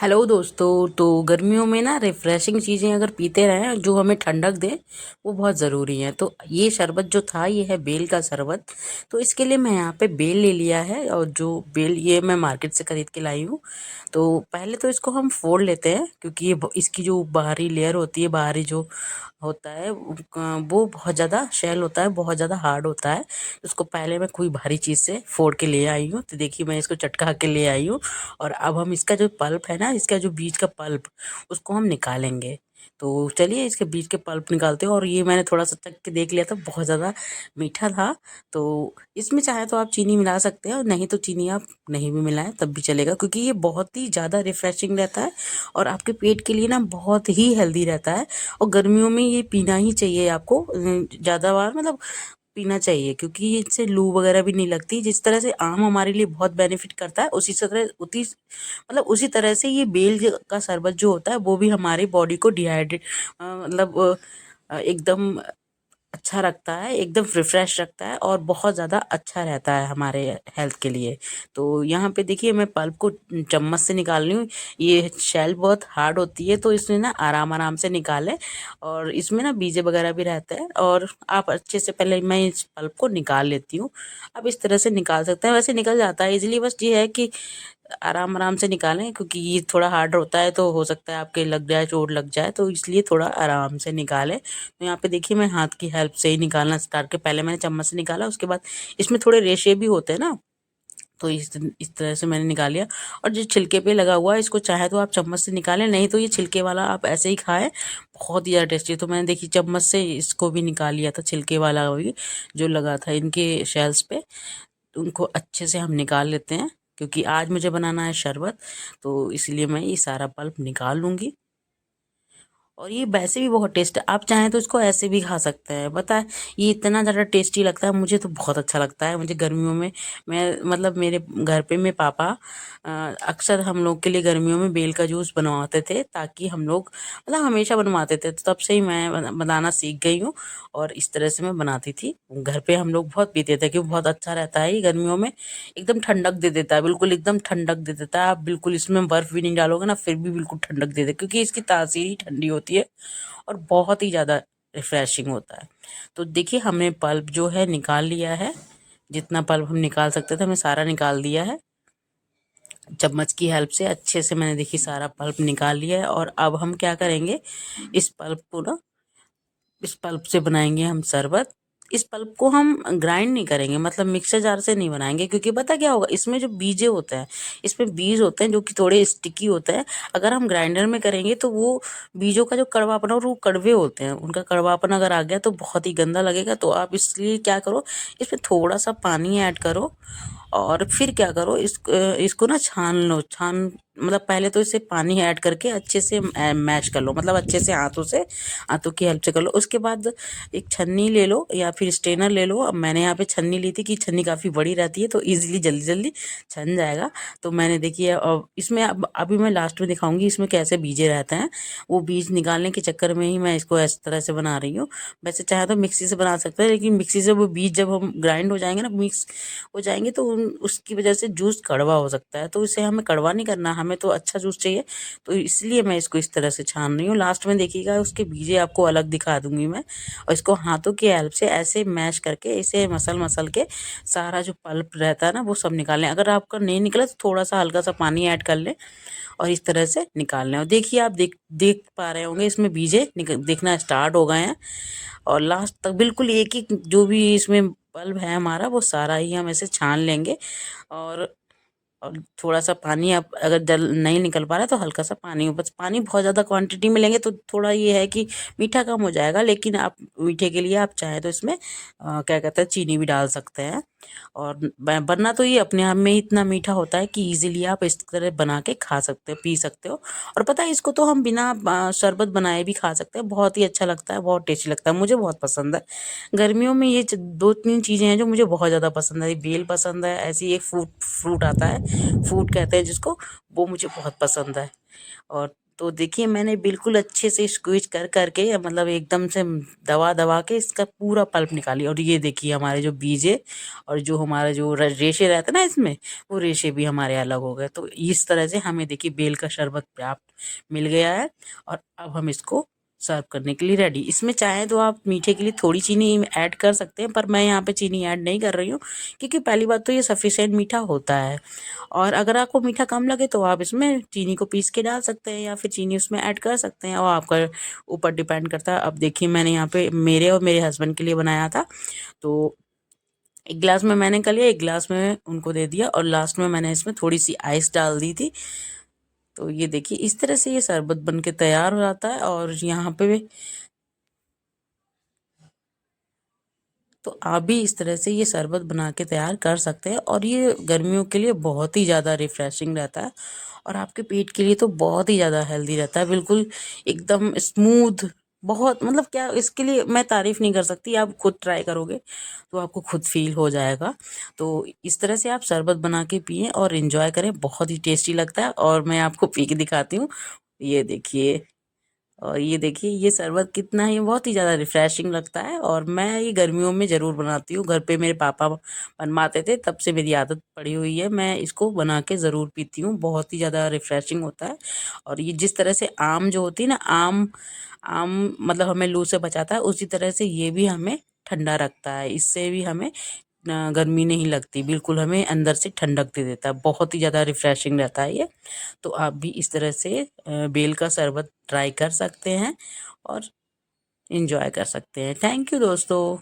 Hello दोस्तों। तो गर्मियों में ना रिफ्रेशिंग चीज़ें अगर पीते रहें जो हमें ठंडक दे, वो बहुत ज़रूरी है। तो ये शरबत जो था ये है बेल का शरबत। तो इसके लिए मैं यहाँ पे बेल ले लिया है, और जो बेल ये मैं मार्केट से खरीद के लाई हूँ। तो पहले तो इसको हम फोड़ लेते हैं, क्योंकि इसकी जो बाहरी लेयर होती है, बाहरी जो होता है वो बहुत ज़्यादा शेल होता है, बहुत ज़्यादा हार्ड होता है। उसको पहले मैं कोई भारी चीज़ से फोड़ के ले आई हूँ। तो देखिए मैं इसको चटका के ले आई हूँ। और अब हम इसका जो पल्प है ना, इसका जो बीज का पल्प, उसको हम निकालेंगे। तो चलिए इसके बीज के पल्प निकालते हैं। और ये मैंने थोड़ा सा चख के देख लिया था, बहुत ज़्यादा मीठा था। तो इसमें चाहे तो आप चीनी मिला सकते हैं, और नहीं तो चीनी आप नहीं भी मिलाएं तब भी चलेगा, क्योंकि ये बहुत ही ज़्यादा रिफ्रेशिंग रहता है और आपके पेट के लिए ना बहुत ही हेल्दी रहता है। और गर्मियों में ये पीना ही चाहिए आपको, ज़्यादा बार मतलब पीना चाहिए, क्योंकि इससे लू वगैरह भी नहीं लगती। जिस तरह से आम हमारे लिए बहुत बेनिफिट करता है, उसी तरह से ये का शरबत जो होता है वो भी हमारी बॉडी को डिहाइड्रेट एकदम अच्छा रखता है, एकदम रिफ्रेश रखता है, और बहुत ज़्यादा अच्छा रहता है हमारे हेल्थ के लिए। तो यहाँ पे देखिए मैं पल्प को चम्मच से निकाल रही हूँ। ये शेल बहुत हार्ड होती है, तो इसमें ना आराम आराम से निकालें। और इसमें ना बीजे वगैरह भी रहते हैं, और आप अच्छे से, पहले मैं इस पल्प को निकाल लेती हूँ। अब इस तरह से निकाल सकते हैं, वैसे निकल जाता है इजीली। बस ये है कि आराम आराम से निकालें, क्योंकि ये थोड़ा हार्ड होता है, तो हो सकता है आपके लग जाए, चोट लग जाए, तो इसलिए थोड़ा आराम से निकालें। तो यहाँ पे देखिए मैं हाथ की हेल्प से ही निकालना स्टार्ट के, पहले मैंने चम्मच से निकाला, उसके बाद इसमें थोड़े रेशे भी होते हैं ना, तो इस तरह से मैंने निकाल लिया। और जो छिलके पे लगा हुआ है, इसको चाहे तो आप चम्मच से निकालें, नहीं तो ये छिलके वाला आप ऐसे ही खाएं, बहुत ही ज़्यादा टेस्टी है। तो मैंने देखी चम्मच से इसको भी निकाल लिया था, छिलके वाला भी जो लगा था इनके शेल्स पे। तो उनको अच्छे से हम निकाल लेते हैं, क्योंकि आज मुझे बनाना है शरबत, तो इसलिए मैं ये सारा पल्प निकाल लूँगी। और ये वैसे भी बहुत टेस्ट है, आप चाहें तो इसको ऐसे भी खा सकते हैं। पता है ये इतना ज़्यादा टेस्टी लगता है, मुझे तो बहुत अच्छा लगता है। मुझे गर्मियों में, मैं मतलब मेरे घर पे मेरे पापा अक्सर हम लोग के लिए गर्मियों में बेल का जूस बनवाते थे, ताकि हम लोग मतलब हमेशा बनवाते थे, तो तब से ही मैं बनाना सीख गई हूँ। और इस तरह से मैं बनाती थी घर पे, हम लोग बहुत पीते थे, क्योंकि बहुत अच्छा रहता है ये गर्मियों में। एकदम ठंडक दे देता है, बिल्कुल एकदम ठंडक दे देता है। आप बिल्कुल इसमें बर्फ भी नहीं डालोगे ना, फिर भी बिल्कुल ठंडक दे दे, क्योंकि इसकी तासीर ही ठंडी होती है, और बहुत ही ज़्यादा रिफ्रेशिंग होता है। तो देखिए हमने पल्प जो है निकाल लिया है, जितना पल्प हम निकाल सकते थे हमने सारा निकाल दिया है। चम्मच की हेल्प से अच्छे से मैंने देखिए सारा पल्प निकाल लिया है। और अब हम क्या करेंगे, इस पल्प को ना, इस पल्प से बनाएंगे हम शरबत। इस पल्प को हम ग्राइंड नहीं करेंगे, मतलब मिक्सर जार से नहीं बनाएंगे, क्योंकि पता क्या होगा, इसमें जो बीजे होते हैं, इसमें बीज होते हैं जो कि थोड़े स्टिकी होते हैं। अगर हम ग्राइंडर में करेंगे तो वो बीजों का जो कड़वापन है, और वो कड़वे होते हैं, उनका कड़वापन अगर आ गया तो बहुत ही गंदा लगेगा। तो आप इसलिए क्या करो, इसमें थोड़ा सा पानी ऐड करो, और फिर क्या करो, इसको ना छान लो। मतलब पहले तो इसे पानी ऐड करके अच्छे से मैश कर लो, मतलब अच्छे से हाथों की हेल्प से कर लो। उसके बाद एक छन्नी ले लो या फिर स्ट्रेनर ले लो। अब मैंने यहाँ पे छन्नी ली थी, कि छन्नी काफ़ी बड़ी रहती है, तो इजीली जल्दी जल्दी छन जाएगा। तो मैंने देखिए, अब इसमें अभी मैं लास्ट में दिखाऊंगी इसमें कैसे बीजे रहते हैं। वो बीज निकालने के चक्कर में ही मैं इसको इस तरह से बना रही हूँ। वैसे चाहे तो मिक्सी से बना सकते हैं, लेकिन मिक्सी से वो बीज जब हम ग्राइंड हो जाएंगे ना, मिक्स हो जाएंगे, तो उसकी वजह से जूस कड़वा हो सकता है। तो इसे हमें कड़वा नहीं करना, हमें तो अच्छा जूस चाहिए। तो इसलिए मैं इसको इस तरह से छान रही हूँ। लास्ट में देखिएगा उसके बीजे आपको अलग दिखा दूंगी मैं। और इसको हाथों की हेल्प से ऐसे मैश करके, इसे मसल मसल के सारा जो पल्प रहता है ना, वो सब निकाल लें। अगर आपका नहीं निकला तो थोड़ा सा हल्का सा पानी ऐड कर लें, और इस तरह से निकाल लें। और देखिए आप देख पा रहे होंगे, इसमें बीजे दिखना स्टार्ट हो गए हैं। और लास्ट तक बिल्कुल एक एक जो भी इसमें बल्ब है हमारा, वो सारा ही हम ऐसे छान लेंगे। और और थोड़ा सा पानी, आप अगर जल नहीं निकल पा रहा है तो हल्का सा पानी, बस पानी बहुत ज़्यादा क्वांटिटी में लेंगे तो थोड़ा ये है कि मीठा कम हो जाएगा। लेकिन आप मीठे के लिए आप चाहे तो इसमें क्या कहते हैं, चीनी भी डाल सकते हैं। और वरना तो ये अपने आप में ही इतना मीठा होता है कि इजीली आप इस तरह बना के खा सकते हो, पी सकते हो। और पता है इसको तो हम बिना शरबत बनाए भी खा सकते हैं, बहुत ही अच्छा लगता है, बहुत टेस्टी लगता है, मुझे बहुत पसंद है। गर्मियों में ये दो तीन चीज़ें हैं जो मुझे बहुत ज़्यादा पसंद है। बेल पसंद है, ऐसी एक फ्रूट फ्रूट आता है, फ्रूट कहते हैं जिसको, वो मुझे बहुत पसंद है। और तो देखिए मैंने बिल्कुल अच्छे से स्क्वीज कर करके, मतलब एकदम से दबा दबा के इसका पूरा पल्प निकाली। और ये देखिए हमारे जो बीज है और जो हमारे जो रेशे रहते हैं ना इसमें, वो रेशे भी हमारे अलग हो गए। तो इस तरह से हमें देखिए बेल का शरबत प्राप्त मिल गया है। और अब हम इसको सर्व करने के लिए रेडी। इसमें चाहे तो आप मीठे के लिए थोड़ी चीनी ऐड कर सकते हैं, पर मैं यहाँ पे चीनी ऐड नहीं कर रही हूँ, क्योंकि पहली बात तो ये सफिशिएंट मीठा होता है। और अगर आपको मीठा कम लगे तो आप इसमें चीनी को पीस के डाल सकते हैं, या फिर चीनी उसमें ऐड कर सकते हैं, और आपका ऊपर डिपेंड करता है। अब देखिए मैंने यहाँ पे मेरे और मेरे हस्बैंड के लिए बनाया था, तो एक गिलास में मैंने कर लिया, एक गिलास में उनको दे दिया, और लास्ट में मैंने इसमें थोड़ी सी आइस डाल दी थी। तो ये देखिए इस तरह से ये शरबत बन के तैयार हो जाता है। और यहाँ पे तो आप भी इस तरह से ये शरबत बना के तैयार कर सकते हैं, और ये गर्मियों के लिए बहुत ही ज़्यादा रिफ्रेशिंग रहता है, और आपके पेट के लिए तो बहुत ही ज़्यादा हेल्दी रहता है, बिल्कुल एकदम स्मूथ। बहुत, मतलब क्या, इसके लिए मैं तारीफ नहीं कर सकती, आप खुद ट्राई करोगे तो आपको खुद फील हो जाएगा। तो इस तरह से आप शरबत बना के पिए और एंजॉय करें, बहुत ही टेस्टी लगता है। और मैं आपको पी के दिखाती हूँ, ये देखिए। और ये देखिए ये शरबत कितना ही, बहुत ही ज़्यादा रिफ्रेशिंग लगता है, और मैं ये गर्मियों में ज़रूर बनाती हूँ। घर पे मेरे पापा बनवाते थे, तब से मेरी आदत पड़ी हुई है, मैं इसको बना के ज़रूर पीती हूँ। बहुत ही ज़्यादा रिफ्रेशिंग होता है। और ये जिस तरह से आम जो होती है ना, आम आम मतलब हमें लू से बचाता है, उसी तरह से ये भी हमें ठंडा रखता है। इससे भी हमें गर्मी नहीं लगती, बिल्कुल हमें अंदर से ठंडक दे देता है। बहुत ही ज़्यादा रिफ्रेशिंग रहता है ये। तो आप भी इस तरह से बेल का शरबत ट्राई कर सकते हैं और इन्जॉय कर सकते हैं। थैंक यू दोस्तों।